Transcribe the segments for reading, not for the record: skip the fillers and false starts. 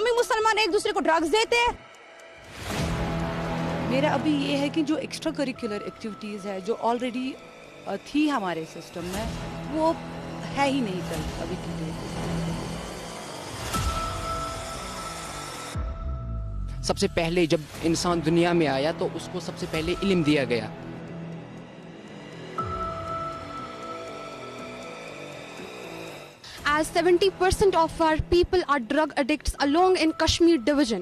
इस्लामी मुसलमान एक दूसरे को ड्रग्स देते हैं। मेरा अभी ये है कि जो एक्स्ट्रा करिकुलर एक्टिविटीज़ है जो ऑलरेडी थी हमारे सिस्टम में वो है ही नहीं कल अभी की डेट। सबसे पहले जब इंसान दुनिया में आया तो उसको सबसे पहले इल्म दिया गया। As 70% of our people are drug addicts along in Kashmir division.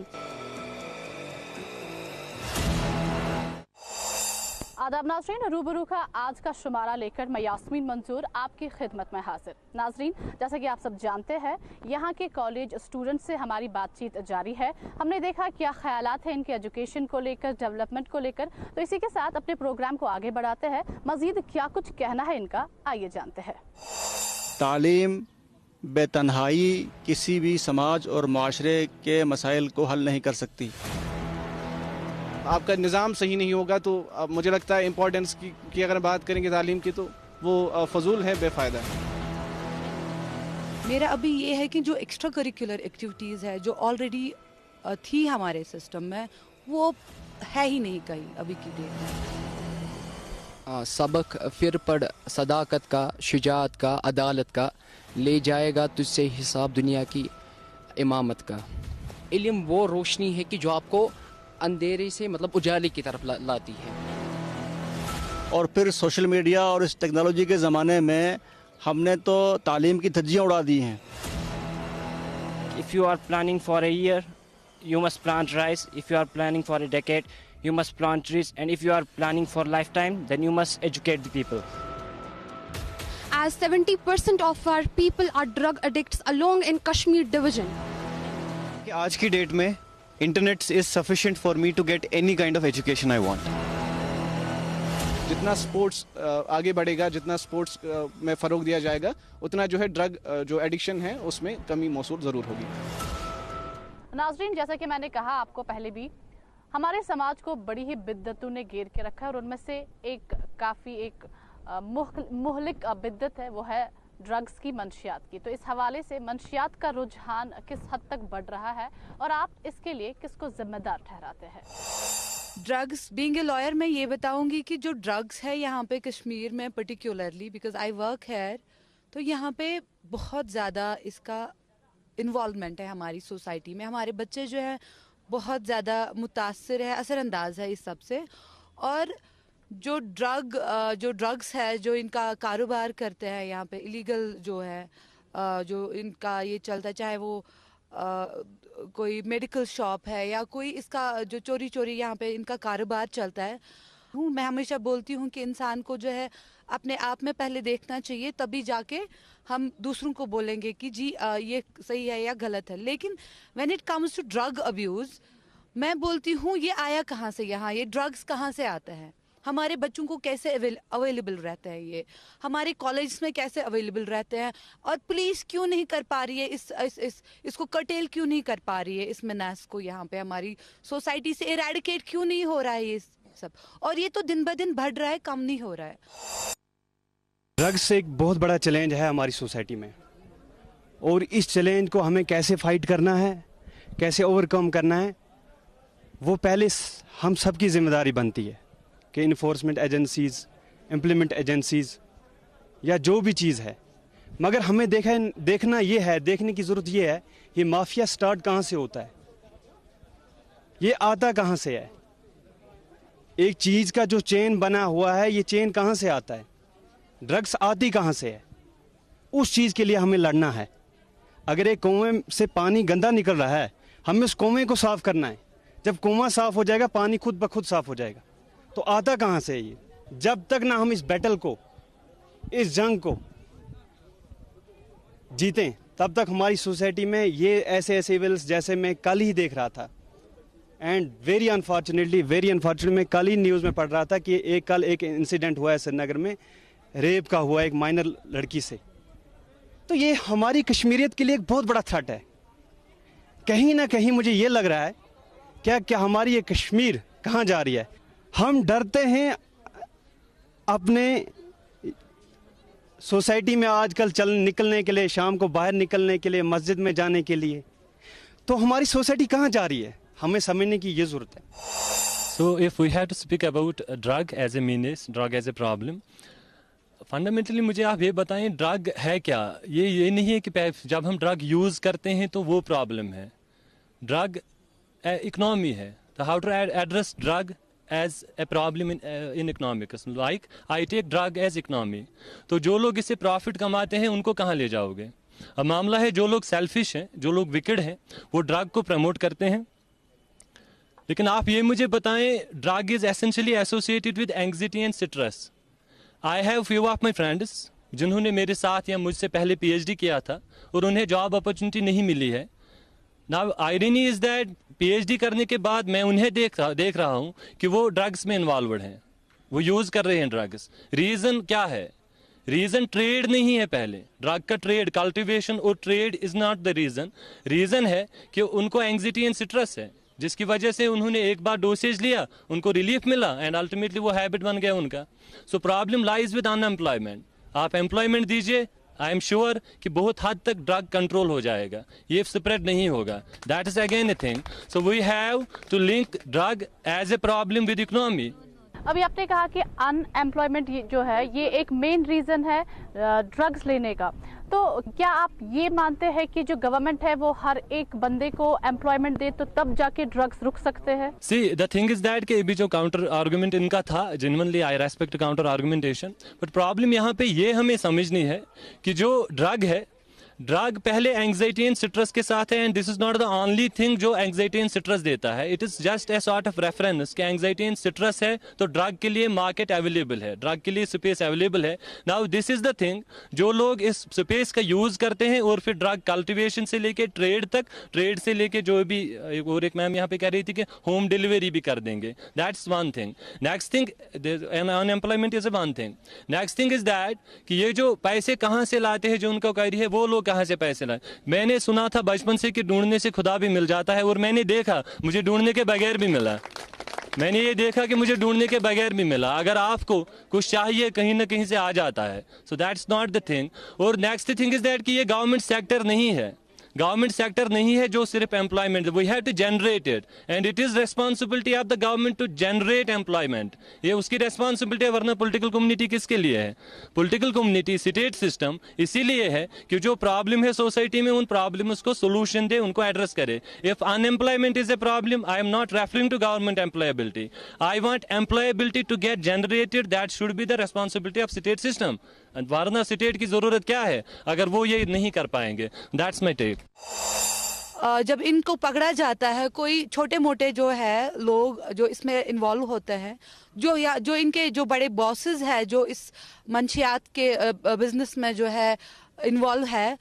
आदाब नाजरीन, रूबरू का आज का शुमारा लेकर मैं यास्मीन मंजूर आपकी खिदमत में हाजिर। नाजरीन, जैसा कि आप सब जानते हैं, यहाँ के कॉलेज स्टूडेंट से हमारी बातचीत जारी है। हमने देखा क्या ख्यालात हैं इनके एजुकेशन को लेकर, डेवलपमेंट को लेकर। तो इसी के साथ अपने प्रोग्राम को आगे बढ़ाते हैं। मजीद क्या कुछ कहना है इनका, आइए जानते हैं। तालीम बेतन्हाई किसी भी समाज और माशरे के मसाइल को हल नहीं कर सकती। आपका निज़ाम सही नहीं होगा तो मुझे लगता है इम्पोर्टेंस की अगर बात करेंगे तालीम की तो वो फजूल है, बेफ़ायदा है। मेरा अभी ये है कि जो एक्स्ट्रा करिकुलर एक्टिविटीज़ है जो ऑलरेडी थी हमारे सिस्टम में वो है ही नहीं कहीं अभी की डेट में। सबक फिर पढ़ सदाकत का, शुजाअत का, अदालत का, ले जाएगा तुझसे हिसाब दुनिया की इमामत का। इल्म वो रोशनी है कि जो आपको अंधेरे से मतलब उजाले की तरफ लाती है। और फिर सोशल मीडिया और इस टेक्नोलॉजी के ज़माने में हमने तो तालीम की धज्जियाँ उड़ा दी हैं। If you are planning for a year, you must plant rice. If you are planning for a decade, you must plant trees. And if you are planning for lifetime, then you must educate the people. As 70% of our people are drug addicts along in Kashmir division. आज की date में internet is sufficient for me to get any kind of education I want. जितना sports आगे बढ़ेगा, जितना sports में फ़रोग दिया जाएगा, उतना जो है ड्रग जो एडिक्शन है उसमें कमी मौसूल ज़रूर होगी। नाजरीन, जैसा कि मैंने कहा आपको पहले भी, हमारे समाज को बड़ी ही बिद्दतों ने घेर के रखा है और उनमें से एक काफ़ी एक मुहलिक बिद्दत है, वो है ड्रग्स की, मंशियात की। तो इस हवाले से मंशियात का रुझान किस हद तक बढ़ रहा है और आप इसके लिए किसको जिम्मेदार ठहराते हैं? ड्रग्स, बीइंग ए लॉयर, मैं ये बताऊंगी कि जो ड्रग्स है यहाँ पे कश्मीर में particularly because I work here, तो यहाँ पे बहुत ज़्यादा इसका इन्वॉल्वमेंट है हमारी सोसाइटी में। हमारे बच्चे जो है बहुत ज़्यादा मुतासर है, असरअंदाज है इस सब से। और जो ड्रग्स है जो इनका कारोबार करते हैं यहाँ पे, इलीगल जो है जो इनका ये चलता है, चाहे वो कोई मेडिकल शॉप है या कोई इसका जो चोरी यहाँ पे इनका कारोबार चलता है। मैं हमेशा बोलती हूँ कि इंसान को जो है अपने आप में पहले देखना चाहिए, तभी जाके हम दूसरों को बोलेंगे कि जी ये सही है या गलत है। लेकिन when it comes to drug abuse, मैं बोलती हूँ ये आया कहाँ से, यहाँ ये ड्रग्स कहाँ से आता है, हमारे बच्चों को कैसे अवेलेबल रहता है, ये हमारे कॉलेज में कैसे अवेलेबल रहते हैं, और पुलिस क्यों नहीं कर पा रही है इसको कर्टेल क्यों नहीं कर पा रही है इस मेनास को, यहाँ पे हमारी सोसाइटी से इरेडिकेट क्यों नहीं हो रहा है ये सब। और ये तो दिन ब दिन बढ़ रहा है, कम नहीं हो रहा है। ड्रग्स एक बहुत बड़ा चैलेंज है हमारी सोसाइटी में, और इस चैलेंज को हमें कैसे फाइट करना है, कैसे ओवरकम करना है, वो पहले हम सबकी जिम्मेदारी बनती है कि इन्फोर्समेंट एजेंसीज़, इम्प्लीमेंट एजेंसीज़ या जो भी चीज़ है। मगर हमें देखना ये है, देखने की ज़रूरत ये है, ये माफिया स्टार्ट कहाँ से होता है, ये आता कहाँ से है। एक चीज़ का जो चेन बना हुआ है, ये चेन कहाँ से आता है, ड्रग्स आती कहाँ से है, उस चीज़ के लिए हमें लड़ना है। अगर एक कुएं से पानी गंदा निकल रहा है, हमें उस कुएं को साफ़ करना है। जब कुआं साफ़ हो जाएगा, पानी खुद ब खुद साफ़ हो जाएगा। तो आता कहाँ से ये? जब तक ना हम इस बैटल को, इस जंग को जीतें, तब तक हमारी सोसाइटी में ये ऐसे इवेंट्स जैसे मैं कल ही देख रहा था, एंड वेरी अनफॉर्चुनेटली मैं कल ही न्यूज़ में पढ़ रहा था कि कल एक इंसिडेंट हुआ है श्रीनगर में, रेप का हुआ एक माइनर लड़की से। तो ये हमारी कश्मीरियत के लिए एक बहुत बड़ा थ्रेट है। कहीं ना कहीं मुझे ये लग रहा है क्या हमारी ये कश्मीर कहाँ जा रही है। हम डरते हैं अपने सोसाइटी में आजकल निकलने के लिए, शाम को बाहर निकलने के लिए, मस्जिद में जाने के लिए। तो हमारी सोसाइटी कहाँ जा रही है, हमें समझने की ये ज़रूरत है। So if we have to speak about drug as a menace, drug as a problem, fundamentally मुझे आप ये बताएं ड्रग है क्या। ये नहीं है कि जब हम ड्रग यूज़ करते हैं तो वो प्रॉब्लम है। ड्रग इकोनॉमी है, तो how to address drug as a problem in economics, like I take drug as economy. तो जो लोग इससे प्रॉफिट कमाते हैं उनको कहाँ ले जाओगे। अब मामला है जो लोग सेल्फिश हैं, जो लोग विकेड हैं, वो ड्रग को प्रमोट करते हैं। लेकिन आप ये मुझे बताएं drug is essentially associated with anxiety and stress. I have few of my friends जिन्होंने मेरे साथ या मुझसे पहले PhD किया था और उन्हें जॉब अपॉर्चुनिटी नहीं मिली है। Now irony is that PhD करने के बाद मैं उन्हें देख रहा हूँ कि वो ड्रग्स में इन्वॉल्वड हैं, वो यूज़ कर रहे हैं ड्रग्स। रीज़न क्या है? रीज़न ट्रेड नहीं है। पहले ड्रग का ट्रेड, कल्टिवेशन और trade is not the reason. Reason है कि उनको एंग्जाइटी एंड स्ट्रेस है, जिसकी वजह से उन्होंने एक बार डोसेज लिया, उनको रिलीफ मिला एंड अल्टीमेटली वो हैबिट बन गया उनका। So problem lies with unemployment. आप एम्प्लॉयमेंट दीजिए, आई एम श्योर कि बहुत हद तक ड्रग कंट्रोल हो जाएगा, ये स्प्रेड नहीं होगा। That is again a thing. So we have to link drug as a problem with economy. अभी आपने कहा कि अनएम्प्लॉयमेंट जो है ये एक मेन रीज़न है ड्रग्स लेने का, तो क्या आप ये मानते हैं कि जो गवर्नमेंट है वो हर एक बंदे को एम्प्लॉयमेंट दे तो तब जाके ड्रग्स रुक सकते हैं? See the thing is that कि अभी जो काउंटर आर्गुमेंट इनका था, genuinely I respect counter argumentation, but problem यहाँ पे ये हमें समझनी है कि जो ड्रग है, ड्रग पहले एंग्जाइटी एंड स्ट्रेस के साथ है and this is not the only thing जो एंग्जाइटी एंड स्ट्रेस देता है। It is just a sort of reference कि एंग्जाइटी एंड स्ट्रेस है तो ड्रग के लिए मार्केट अवेलेबल है, ड्रग के लिए स्पेस अवेलेबल है। Now this is the thing, जो लोग इस स्पेस का यूज करते हैं और फिर ड्रग कल्टिवेशन से लेके ट्रेड तक, ट्रेड से लेके जो भी, और एक मैम यहाँ पे कह रही थी कि होम डिलीवरी भी कर देंगे, that's one thing. Next thing, unemployment is one thing. Next thing is that कि ये जो पैसे कहाँ से लाते हैं, जो उनको कह रही है वो लोग कहाँ से पैसे लाए। मैंने सुना था बचपन से कि ढूंढने से खुदा भी मिल जाता है, और मैंने देखा मुझे ढूंढने के बगैर भी मिला। मैंने ये देखा कि मुझे ढूंढने के बगैर भी मिला। अगर आपको कुछ चाहिए कहीं ना कहीं से आ जाता है। So that's not the thing. और नेक्स्ट थिंग इज दैट कि ये गवर्नमेंट सेक्टर नहीं है, गवर्नमेंट सेक्टर नहीं है जो सिर्फ employment, we have to generate it and it is responsibility of the government to generate employment. ये उसकी रेस्पॉन्सिबिलिटी है, वरना पॉलिटिकल कम्युनिटी किसके लिए है? पॉलिटिकल कम्युनिटी, स्टेट सिस्टम इसीलिए है कि जो प्रॉब्लम है सोसाइटी में, उन प्रॉब्लम्स को सोल्यूशन दे, उनको एड्रेस करे। If unemployment is a problem, I am not referring to government employability, I want employability to get generated, that should be the responsibility of state system. वरना state की जरूरत क्या है अगर वो ये नहीं कर पाएंगे? That's my take. जब इनको पकड़ा जाता है, कोई छोटे मोटे जो है लोग जो इसमें इन्वॉल्व होते हैं, जो इनके जो बड़े बॉसेस है, जो इस मंशियात के बिजनेस में जो है इन्वॉल्व है,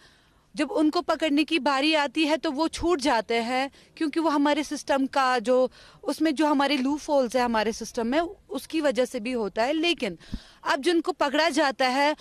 जब उनको पकड़ने की बारी आती है तो वो छूट जाते हैं, क्योंकि वो हमारे सिस्टम का जो उसमें जो हमारे लूप होल्स है हमारे सिस्टम में, उसकी वजह से भी होता है। लेकिन अब जिनको पकड़ा जाता है,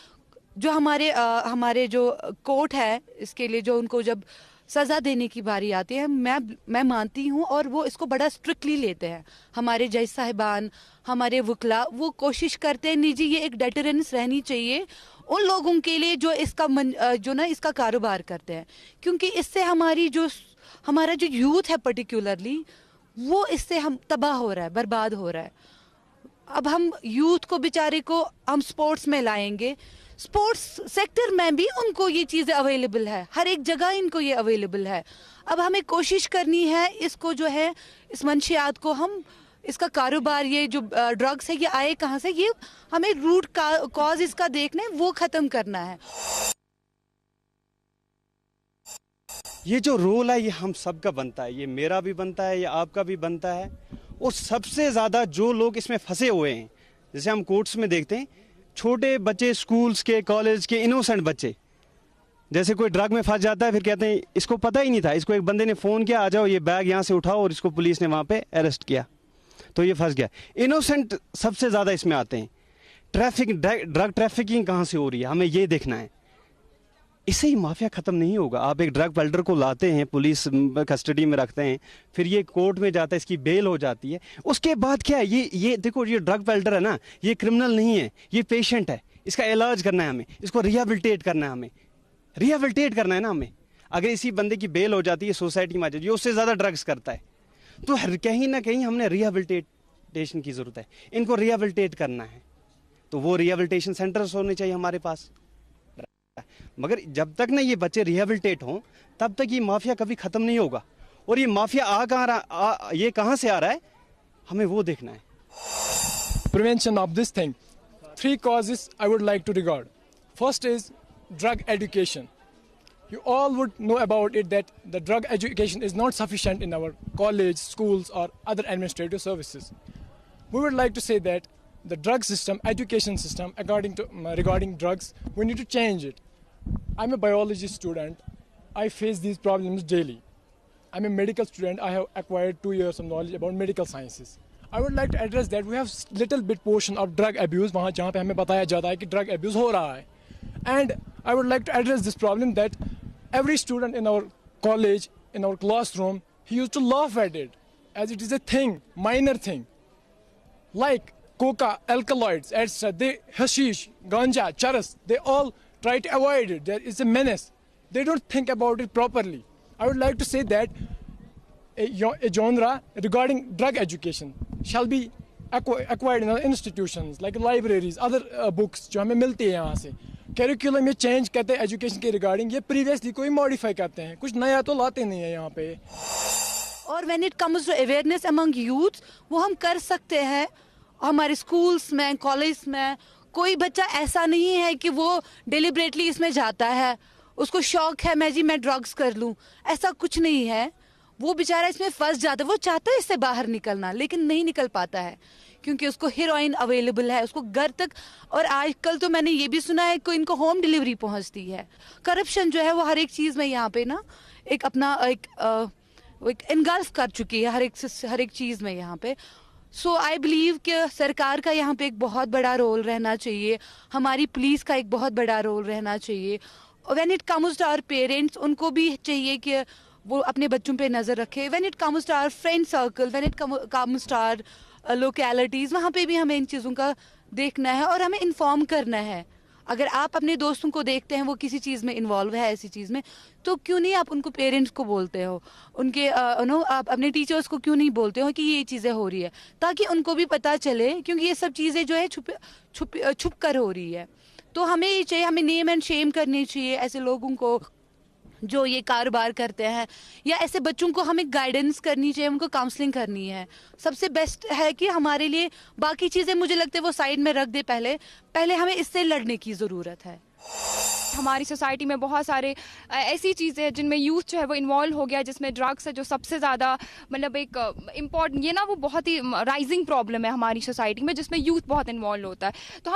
जो हमारे जो कोर्ट है, इसके लिए जो उनको जब सज़ा देने की बारी आती है, मैं मानती हूँ और वो इसको बड़ा स्ट्रिक्टली लेते हैं। हमारे जज साहिबान, हमारे वकला, वो कोशिश करते हैं नहीं जी ये एक डेटरेंस रहनी चाहिए उन लोगों के लिए जो इसका कारोबार करते हैं, क्योंकि इससे हमारा जो यूथ है पर्टिकुलरली, वो इससे हम तबाह हो रहा है, बर्बाद हो रहा है। अब हम यूथ को बेचारे को हम स्पोर्ट्स में लाएंगे, स्पोर्ट्स सेक्टर में भी उनको ये चीज़ें अवेलेबल है, हर एक जगह इनको ये अवेलेबल है। अब हमें कोशिश करनी है इसको जो है, इस मंशियात को हम, इसका कारोबार, ये जो ड्रग्स है ये आए कहाँ से, ये हमें रूट कॉज इसका देखना है, वो ख़त्म करना है। ये जो रोल है ये हम सबका बनता है, ये मेरा भी बनता है, ये आपका भी बनता है। और सबसे ज़्यादा जो लोग इसमें फंसे हुए हैं, जैसे हम कोर्ट्स में देखते हैं, छोटे बच्चे, स्कूल्स के, कॉलेज के इनोसेंट बच्चे, जैसे कोई ड्रग में फंस जाता है, फिर कहते हैं इसको पता ही नहीं था, इसको एक बंदे ने फ़ोन किया, आ जाओ ये बैग यहाँ से उठाओ, और इसको पुलिस ने वहाँ पे अरेस्ट किया तो ये फंस गया। इनोसेंट सबसे ज़्यादा इसमें आते हैं। ड्रग ट्रैफिकिंग कहाँ से हो रही है, हमें ये देखना है। इससे ही माफिया ख़त्म नहीं होगा। आप एक ड्रग पेडलर को लाते हैं, पुलिस कस्टडी में रखते हैं, फिर ये कोर्ट में जाता है, इसकी बेल हो जाती है, उसके बाद क्या है, ये देखो, ये ड्रग पेडलर है ना, ये क्रिमिनल नहीं है, ये पेशेंट है, इसका इलाज करना है हमें, इसको रिहेबिलिटेट करना है हमें, रिहेबिलिटेट करना है ना हमें। अगर इसी बंदे की बेल हो जाती है, सोसाइटी में आ जाती है, उससे ज़्यादा ड्रग्स करता है, तो कहीं ना कहीं हमने रिहेबिलिटेशन की ज़रूरत है, इनको रिहेबिलिटेट करना है, तो वो रिहेबिलिटेशन सेंटर्स होने चाहिए हमारे पास। मगर जब तक ना ये बच्चे रिहेबिलिटेट हों तब तक ये माफिया कभी ख़त्म नहीं होगा। और ये माफिया ये कहाँ से आ रहा है, हमें वो देखना है। Prevention of this thing. 3 causes I would like to regard. First is drug education. You all would know about it that the drug education is not sufficient in our college, schools or other administrative services. We would like to say that the drug system, education system, regarding drugs, we need to change it. I'm a biology student. I face these problems daily. I'm a medical student. I have acquired 2 years of knowledge about medical sciences. I would like to address that we have little bit portion of drug abuse वहाँ जहाँ पे हमें बताया जाता है कि drug abuse हो रहा है. And I would like to address this problem that every student in our college, in our classroom, he used to laugh at it as it is a thing, minor thing. Like coca, alkaloids, etc. Hashish, ganja, charas, they all try to avoid it. There is a menace. They don't think about it properly. I would like to say that a genre regarding drug education shall be acquired in our institutions like libraries, other books जो हमें मिलती है यहाँ से. Curriculum में change करते हैं education के regarding, ये previously कोई modify करते हैं, कुछ नया तो लाते नहीं है यहाँ पे. और when it comes to awareness among youth, वो हम कर सकते हैं हमारे schools में, colleges में. कोई बच्चा ऐसा नहीं है कि वो deliberately इसमें जाता है, उसको शौक है मैं ड्रग्स कर लूं, ऐसा कुछ नहीं है. वो बेचारा इसमें फंस जाता है, वो चाहता है इससे बाहर निकलना लेकिन नहीं निकल पाता है क्योंकि उसको हीरोइन अवेलेबल है, उसको घर तक. और आजकल तो मैंने ये भी सुना है कि इनको होम डिलीवरी पहुंचती है. करप्शन जो है वो हर एक चीज़ में यहाँ पे ना एक अपना एक इनगल्फ कर चुकी है हर एक चीज़ में यहाँ पे. सो आई बिलीव कि सरकार का यहाँ पे एक बहुत बड़ा रोल रहना चाहिए, हमारी पुलिस का एक बहुत बड़ा रोल रहना चाहिए. When it comes to our parents, उनको भी चाहिए कि वो अपने बच्चों पे नज़र रखे. When it comes to our friend circle, when it comes to our localities, वहाँ पे भी हमें इन चीज़ों का देखना है और हमें इन्फॉर्म करना है. अगर आप अपने दोस्तों को देखते हैं वो किसी चीज़ में इन्वॉल्व है, ऐसी चीज़ में, तो क्यों नहीं आप उनको पेरेंट्स को बोलते हो, उनके आप अपने टीचर्स को क्यों नहीं बोलते हो कि ये चीज़ें हो रही है, ताकि उनको भी पता चले. क्योंकि ये सब चीज़ें जो है छुप कर हो रही है. तो हमें ये चाहिए, हमें नेम एंड शेम करनी चाहिए ऐसे लोगों को जो ये कारोबार करते हैं, या ऐसे बच्चों को हमें गाइडेंस करनी चाहिए, उनको काउंसलिंग करनी है. सबसे बेस्ट है कि हमारे लिए बाकी चीज़ें मुझे लगता है वो साइड में रख दे, पहले हमें इससे लड़ने की ज़रूरत है. हमारी सोसाइटी में बहुत सारे ऐसी चीज़ें हैं जिनमें यूथ जो है वो इन्वॉल्व हो गया, जिसमें ड्रग्स है जो सबसे ज़्यादा मतलब एक इम्पॉर्टेंट, ये ना वो बहुत ही राइजिंग प्रॉब्लम है हमारी सोसाइटी में जिसमें यूथ बहुत इन्वॉल्व होता है. तो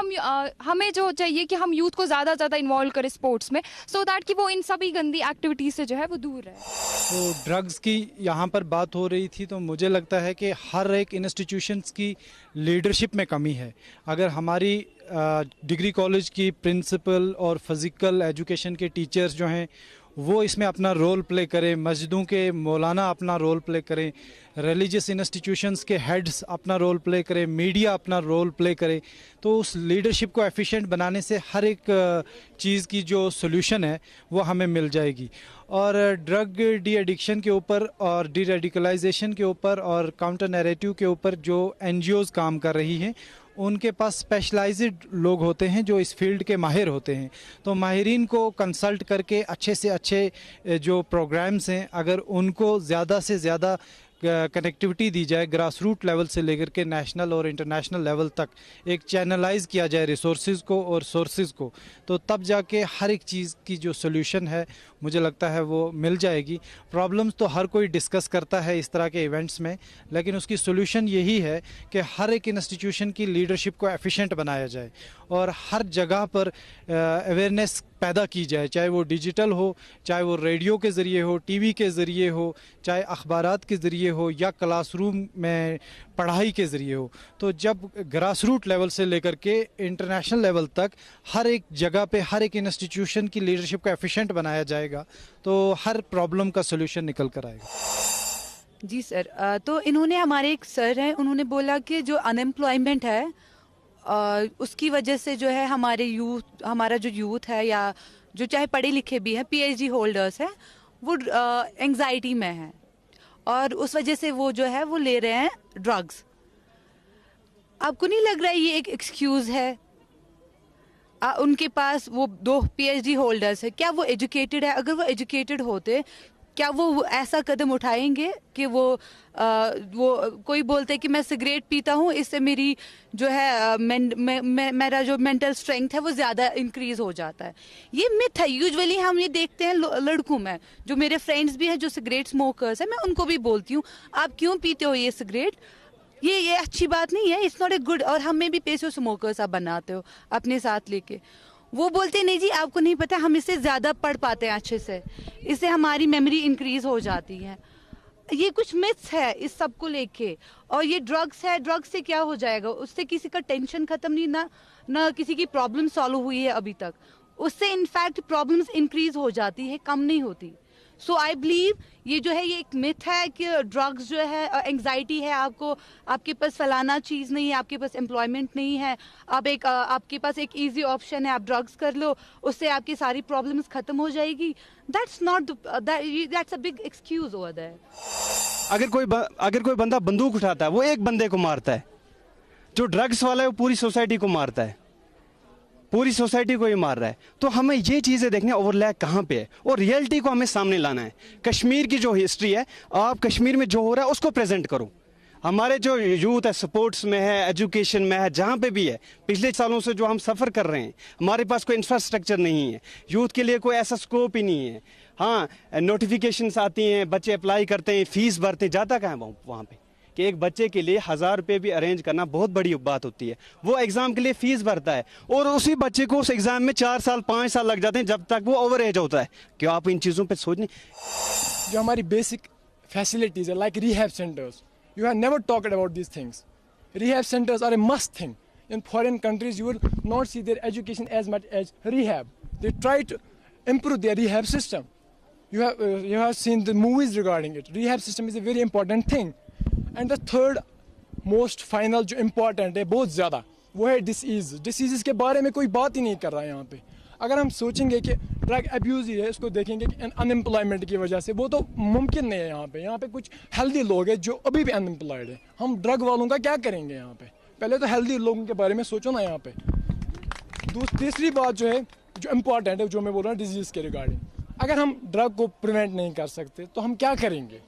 हमें जो चाहिए कि हम यूथ को ज़्यादा ज़्यादा इन्वॉल्व करें स्पोर्ट्स में, सो दैट कि वो इन सभी गंदी एक्टिविटीज़ से जो है वो दूर रहे. तो ड्रग्स की यहाँ पर बात हो रही थी, तो मुझे लगता है कि हर एक इंस्टीट्यूशंस की लीडरशिप में कमी है. अगर हमारी डिग्री कॉलेज की प्रिंसिपल और फिज़िकल एजुकेशन के टीचर्स जो हैं वो इसमें अपना रोल प्ले करें, मस्जिदों के मौलाना अपना रोल प्ले करें, रिलीजियस इंस्टीट्यूशंस के हेड्स अपना रोल प्ले करें, मीडिया अपना रोल प्ले करे, तो उस लीडरशिप को एफिशिएंट बनाने से हर एक चीज़ की जो सोल्यूशन है वो हमें मिल जाएगी. और ड्रग डी एडिक्शन के ऊपर और डी रेडिकलाइजेशन के ऊपर और काउंटर नैरेटिव के ऊपर जो NGOs काम कर रही हैं, उनके पास स्पेशलाइज्ड लोग होते हैं जो इस फील्ड के माहिर होते हैं. तो माहिरीन को कंसल्ट करके अच्छे से अच्छे जो प्रोग्राम्स हैं, अगर उनको ज़्यादा से ज़्यादा कनेक्टिविटी दी जाए, ग्रास रूट लेवल से लेकर के नेशनल और इंटरनेशनल लेवल तक एक चैनलाइज किया जाए रिसोर्सेज को और सोर्सेज को, तो तब जाके हर एक चीज़ की जो सोल्यूशन है मुझे लगता है वो मिल जाएगी. प्रॉब्लम्स तो हर कोई डिस्कस करता है इस तरह के इवेंट्स में, लेकिन उसकी सोल्यूशन यही है कि हर एक इंस्टीट्यूशन की लीडरशिप को एफिशिएंट बनाया जाए और हर जगह पर अवेयरनेस पैदा की जाए, चाहे वो डिजिटल हो, चाहे वो रेडियो के ज़रिए हो, टीवी के ज़रिए हो, चाहे अखबारात के ज़रिए हो या क्लासरूम में पढ़ाई के ज़रिए हो. तो जब ग्रास रूट लेवल से लेकर के इंटरनेशनल लेवल तक हर एक जगह पे हर एक इंस्टीट्यूशन की लीडरशिप को एफिशिएंट बनाया जाएगा तो हर प्रॉब्लम का सोल्यूशन निकल कर आएगा. जी सर, तो इन्होंने हमारे एक सर हैं, उन्होंने बोला कि जो अनएम्प्लॉयमेंट है उसकी वजह से जो है हमारा जो यूथ है या जो चाहे पढ़े लिखे भी हैं, PhD होल्डर्स हैं, वो एंजाइटी में है और उस वजह से वो जो है वो ले रहे हैं ड्रग्स। आपको नहीं लग रहा है ये एक एक्सक्यूज है? उनके पास वो 2 PhD होल्डर्स है, क्या वो एजुकेटेड है? अगर वो एजुकेटेड होते क्या वो ऐसा कदम उठाएंगे कि वो कोई बोलते कि मैं सिगरेट पीता हूँ, इससे मेरी जो है मेरा जो मेंटल स्ट्रेंथ है वो ज़्यादा इंक्रीज हो जाता है। ये मिथ है। यूजुअली हम ये देखते हैं लड़कों में, जो मेरे फ्रेंड्स भी हैं जो सिगरेट स्मोकर्स हैं, मैं उनको भी बोलती हूँ आप क्यों पीते हो ये सिगरेट, ये अच्छी बात नहीं है, इट्स नॉट ए गुड। और हमें भी पेशो स्मोकर्स आप बनाते हो अपने साथ लेके। वो बोलते नहीं जी आपको नहीं पता, हम इससे ज़्यादा पढ़ पाते हैं अच्छे से, इससे हमारी मेमोरी इंक्रीज हो जाती है। ये कुछ मिथ्स है इस सब को लेके। और ये ड्रग्स है, ड्रग्स से क्या हो जाएगा? उससे किसी का टेंशन खत्म नहीं, ना किसी की प्रॉब्लम सॉल्व हुई है अभी तक। उससे इनफैक्ट प्रॉब्लम्स इंक्रीज हो जाती है, कम नहीं होती। सो आई बिलीव ये जो है ये एक मिथ है कि ड्रग्स जो है एंग्जाइटी है, आपके पास फलाना चीज़ नहीं है, आपके पास एम्प्लॉयमेंट नहीं है, आपके पास एक इजी ऑप्शन है, आप ड्रग्स कर लो, उससे आपकी सारी प्रॉब्लम्स खत्म हो जाएगी। That's a big excuse over there. अगर कोई बंदा बंदूक उठाता है वो एक बंदे को मारता है, जो ड्रग्स वाला है वो पूरी सोसाइटी को मारता है, पूरी सोसाइटी को ही मार रहा है। तो हमें ये चीज़ें देखने ओवरलैप कहाँ पे है और रियलिटी को हमें सामने लाना है। कश्मीर की जो हिस्ट्री है, आप कश्मीर में जो हो रहा है उसको प्रेजेंट करो। हमारे जो यूथ है स्पोर्ट्स में है, एजुकेशन में है, जहाँ पे भी है, पिछले सालों से जो हम सफ़र कर रहे हैं, हमारे पास कोई इंफ्रास्ट्रक्चर नहीं है, यूथ के लिए कोई ऐसा स्कोप ही नहीं है। हाँ, नोटिफिकेशंस आती हैं, बच्चे अप्लाई करते हैं, फीस भरते हैं, जाता कहाँ है वहाँ पे कि एक बच्चे के लिए 1000 रुपये भी अरेंज करना बहुत बड़ी बात होती है। वो एग्ज़ाम के लिए फ़ीस भरता है और उसी बच्चे को उस एग्ज़ाम में 4 साल 5 साल लग जाते हैं जब तक वो ओवर एज होता है। क्या आप इन चीज़ों पे सोचने? जो हमारी बेसिक फैसिलिटीज़ है like rehab centres, you have never talked about these things. Rehab centres are a must thing. In foreign countries you will not see their education as much as rehab. They try to improve their rehab system. You have seen the movies regarding it. Rehab system is a very important thing. And the third most final जो important है बहुत ज़्यादा, वो है disease के बारे में कोई बात ही नहीं कर रहा है यहाँ पे। अगर हम सोचेंगे कि ड्रग अब्यूज़ ही है, इसको देखेंगे कि अनएम्प्लॉयमेंट की वजह से, वो तो मुमकिन नहीं है। यहाँ पे कुछ हेल्दी लोग हैं जो अभी भी अनएम्प्लॉयड है। हम ड्रग वालों का क्या करेंगे यहाँ पे? पहले तो हेल्दी लोगों के बारे में सोचो ना यहाँ पे। तीसरी बात जो है जो इम्पॉर्टेंट है, जो मैं बोल रहा हूँ डिजीज़ के रिगार्डिंग, अगर हम ड्रग को प्रिवेंट नहीं कर सकते तो हम क्या करेंगे?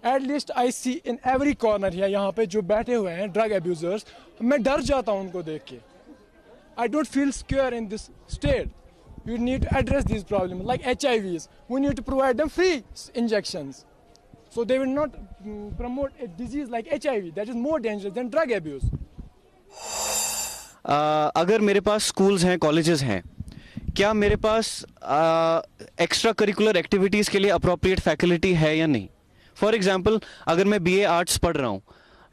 At least I see in every corner है यहाँ पे जो बैठे हुए हैं ड्रग एब्यूजर्स, मैं डर जाता हूँ उनको देख के। I don't feel secure in this state. You need to address this problem like HIVs. We need to provide them free injections so they will not promote a disease like HIV that is more dangerous than drug abuse. अगर मेरे पास schools हैं, colleges हैं, क्या मेरे पास extra curricular activities के लिए appropriate faculty है या नहीं? फॉर एग्जाम्पल, अगर मैं BA आर्ट्स पढ़ रहा हूँ,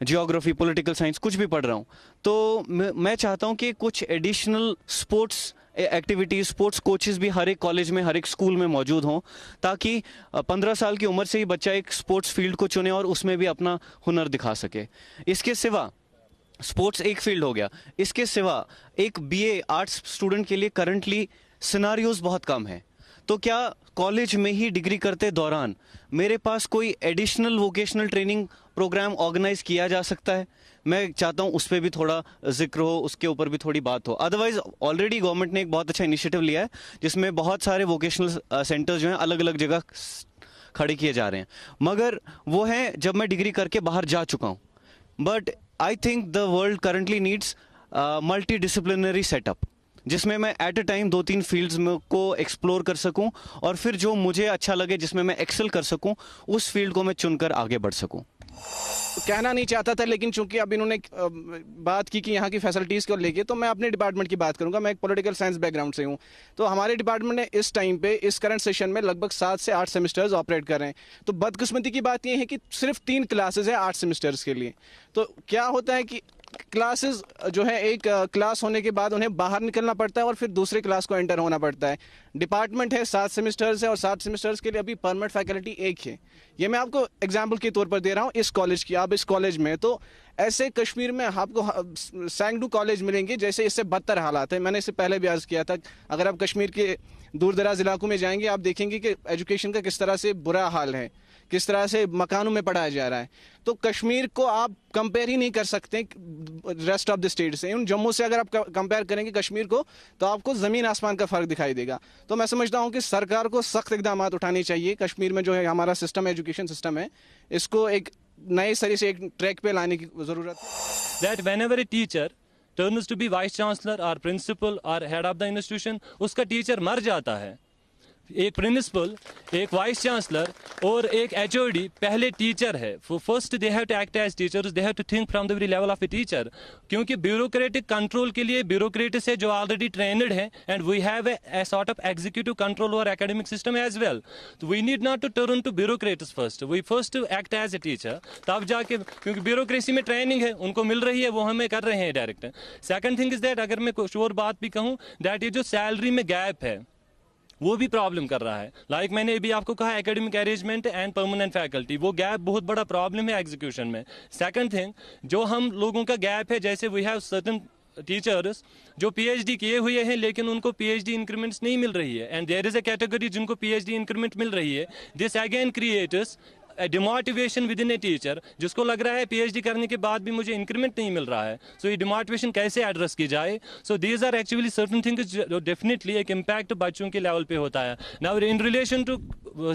जियोग्राफी, पॉलिटिकल साइंस कुछ भी पढ़ रहा हूँ, तो मैं चाहता हूँ कि कुछ additional sports activities, sports coaches भी हर एक कॉलेज में, हर एक स्कूल में मौजूद हों, ताकि 15 साल की उम्र से ही बच्चा एक स्पोर्ट्स फील्ड को चुने और उसमें भी अपना हुनर दिखा सके। इसके सिवा स्पोर्ट्स एक फील्ड हो गया, इसके सिवा एक BA आर्ट्स स्टूडेंट के लिए करंटली सिनारियोज बहुत कम है। तो क्या कॉलेज में ही डिग्री करते दौरान मेरे पास कोई additional vocational training programme organise किया जा सकता है? मैं चाहता हूं उस पर भी थोड़ा जिक्र हो, उसके ऊपर भी थोड़ी बात हो। अदरवाइज ऑलरेडी गवर्नमेंट ने एक बहुत अच्छा इनिशिएटिव लिया है जिसमें बहुत सारे वोकेशनल सेंटर्स जो हैं अलग अलग जगह खड़े किए जा रहे हैं, मगर वो हैं जब मैं डिग्री करके बाहर जा चुका हूँ। But I think the world currently needs multi disciplinary setup, जिसमें मैं एट अ टाइम 2-3 फील्ड्स में को एक्सप्लोर कर सकूं और फिर जो मुझे अच्छा लगे, जिसमें मैं एक्सेल कर सकूं, उस फील्ड को मैं चुनकर आगे बढ़ सकूं। कहना नहीं चाहता था, लेकिन चूंकि अब इन्होंने बात की कि यहाँ की फैसिलिटीज़ को लेके, तो मैं अपने डिपार्टमेंट की बात करूँगा। मैं एक पॉलिटिकल साइंस बैकग्राउंड से हूँ, तो हमारे डिपार्टमेंट ने इस टाइम पे, इस करंट सेशन में लगभग 7 से 8 सेमेस्टर्स ऑपरेट कर रहे हैं। तो बदकिस्मती की बात यह है कि सिर्फ 3 क्लासेज है 8 सेमेस्टर्स के लिए। तो क्या होता है कि क्लासेस जो है, एक क्लास होने के बाद उन्हें बाहर निकलना पड़ता है और फिर दूसरे क्लास को एंटर होना पड़ता है। डिपार्टमेंट है 7 सेमेस्टर्स है और 7 सेमेस्टर्स के लिए अभी परमानेंट फैकल्टी एक है। ये मैं आपको एग्जांपल के तौर पर दे रहा हूँ इस कॉलेज की। आप इस कॉलेज में तो ऐसे कश्मीर में आपको सैकड़ों कॉलेज मिलेंगे जैसे इससे बदतर हालात है। मैंने इससे पहले भी अर्ज किया था, अगर आप कश्मीर के दूर दराज इलाकों में जाएंगे आप देखेंगे कि एजुकेशन का किस तरह से बुरा हाल है, किस तरह से मकानों में पढ़ाया जा रहा है। तो कश्मीर को आप कंपेयर ही नहीं कर सकते रेस्ट ऑफ द स्टेट से। जम्मू से अगर आप कंपेयर करेंगे कश्मीर को तो आपको ज़मीन आसमान का फ़र्क दिखाई देगा। तो मैं समझता हूँ कि सरकार को सख्त इकदाम उठाने चाहिए। कश्मीर में जो है हमारा सिस्टम, एजुकेशन सिस्टम है, इसको एक नए सरी से एक ट्रैक पे लाने की ज़रूरत है। That whenever a teacher turns to be vice chancellor or principal or head of the institution, उसका टीचर मर जाता है। एक प्रिंसिपल, एक वाइस चांसलर और एक HOD पहले टीचर है। First they have to act as teachers, they have to think from the very level of a teacher. क्योंकि ब्यूरोक्रेटिक कंट्रोल के लिए ब्यूरोक्रेट्स है जो ऑलरेडी ट्रेंड है, and we have a sort of executive control over academic system as well. तो we need not to turn to bureaucrats first, we first to act as a teacher, तब जाके, क्योंकि bureaucracy में training है, उनको मिल रही है, वो हमें कर रहे हैं direct. Second thing is that, अगर मैं कुछ और बात भी कहूँ, दैट ये जो सैलरी में गैप है वो भी प्रॉब्लम कर रहा है। लाइक मैंने अभी आपको कहा academic arrangement and permanent faculty, वो गैप बहुत बड़ा प्रॉब्लम है एग्जीक्यूशन में। सेकंड थिंग, जो हम लोगों का गैप है, जैसे वी हैव सर्टेन टीचर्स जो PhD किए हुए हैं लेकिन उनको PhD इंक्रीमेंट्स नहीं मिल रही है, and there is a category जिनको PhD इंक्रीमेंट मिल रही है। This again creates demotivation within a teacher, जिसको लग रहा है PhD करने के बाद भी मुझे इंक्रीमेंट नहीं मिल रहा है। सो ये डिमोटिवेशन कैसे एड्रेस की जाए? So these are actually certain things जो डेफिनेटली एक इम्पैक्ट बच्चों के लेवल पे होता है। Now in relation to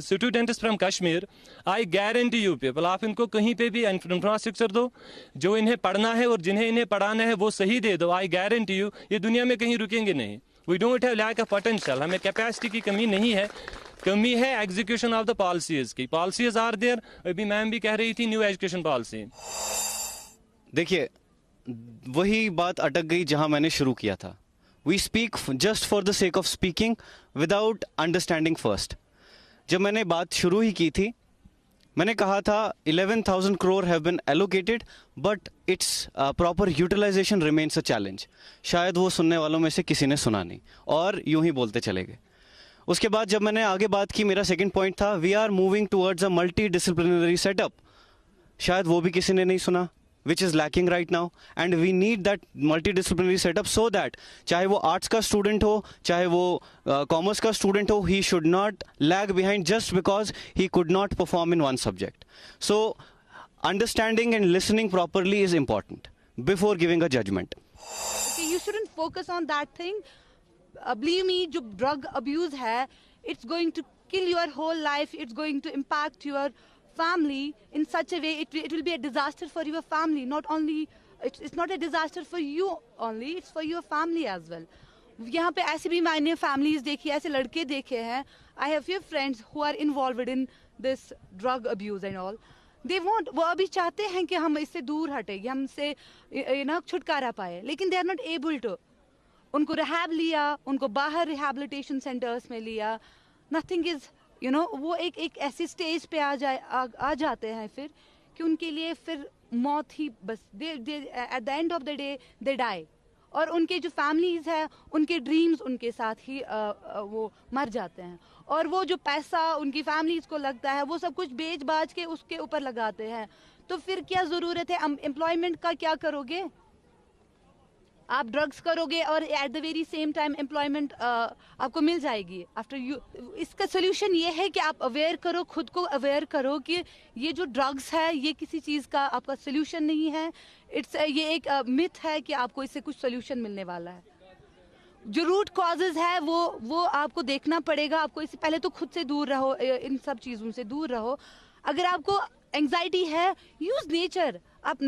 students from Kashmir, I guarantee you people, आप इनको कहीं पे भी इंफ्रास्ट्रक्चर दो, जो इन्हें पढ़ना है और जिन्हें इन्हें पढ़ाना है वो सही दे दो, आई गारंटी यू ये दुनिया में कहीं रुकेंगे नहीं। We don't have lack of potential, हमें कैपेसिटी की कमी नहीं है, कमी है एग्जीक्यूशन ऑफ द पॉलिसीज की। पॉलिसीज आर देयर, अभी मैम भी कह रही थी न्यू एजुकेशन पॉलिसी। देखिए, वही बात अटक गई जहां मैंने शुरू किया था। We speak just for the sake of speaking without understanding first. जब मैंने बात शुरू ही की थी, मैंने कहा था 11,000 crore have been allocated but it's proper utilisation remains a challenge. शायद वो सुनने वालों में से किसी ने सुना नहीं और यूं ही बोलते चले गए। उसके बाद जब मैंने आगे बात की, मेरा सेकंड पॉइंट था we are moving towards a multi disciplinary setup. शायद वो भी किसी ने नहीं सुना, which is lacking right now, and we need that multidisciplinary setup so that चाहे वो आर्ट्स का स्टूडेंट हो, चाहे वो कॉमर्स का स्टूडेंट हो, he should not lag behind just because he could not perform in one subject. So understanding and listening properly is important before giving a judgment. Okay, you shouldn't focus on that thing. Believe me, जो drug abuse है, it's going to kill your whole life. It's going to impact your family in such a way. It will be a disaster for your family. Not only it's not a disaster for you only. It's for your family as well. यहाँ पे ऐसे भी मैंने families देखी, ऐसे लड़के देखे हैं. I have few friends who are involved in this drug abuse and all. They want, वो अभी चाहते हैं कि हम इससे दूर हटेंगे, हमसे छुटकारा पाए, लेकिन they are not able to. उनको रिहैब लिया, उनको बाहर रिहैबिलिटेशन सेंटर्स में लिया, नथिंग इज वो एक ऐसी स्टेज पे आ जाते हैं फिर कि उनके लिए फिर मौत ही बस, at the end of the day they die, और उनके जो फैमिलीज है उनके ड्रीम्स उनके साथ ही वो मर जाते हैं, और वो जो पैसा उनकी फैमिलीज को लगता है वो सब कुछ बेच बाज के उसके ऊपर लगाते हैं। तो फिर क्या ज़रूरत है एम्प्लॉयमेंट का? क्या करोगे आप? ड्रग्स करोगे और at the very same time employment आपको मिल जाएगी आफ्टर यू। इसका सोल्यूशन ये है कि आप अवेयर करो, खुद को अवेयर करो कि ये जो ड्रग्स है ये किसी चीज़ का आपका सोल्यूशन नहीं है। ये एक मिथ है कि आपको इससे कुछ सोल्यूशन मिलने वाला है। जो रूट कॉजेज है वो आपको देखना पड़ेगा। आपको इससे पहले तो खुद से दूर रहो, इन सब चीज़ों से दूर रहो। अगर आपको एंग्जाइटी है, यूज़ नेचर। आप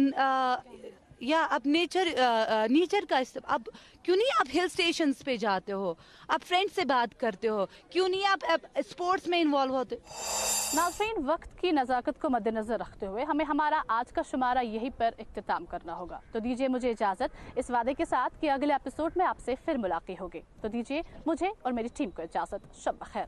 नेचर का आप क्यों नहीं आप हिल स्टेशंस पे जाते हो, आप फ्रेंड्स से बात करते हो, क्यों नहीं आप स्पोर्ट्स में इन्वॉल्व होते? नाज़रीन, वक्त की नज़ाकत को मद्देनजर रखते हुए हमें हमारा आज का शुमारा यहीं पर इख्तिताम करना होगा। तो दीजिए मुझे इजाज़त इस वादे के साथ कि अगले एपिसोड में आपसे फिर मुलाकात होगी। तो दीजिए मुझे और मेरी टीम को इजाज़त। शब बखैर।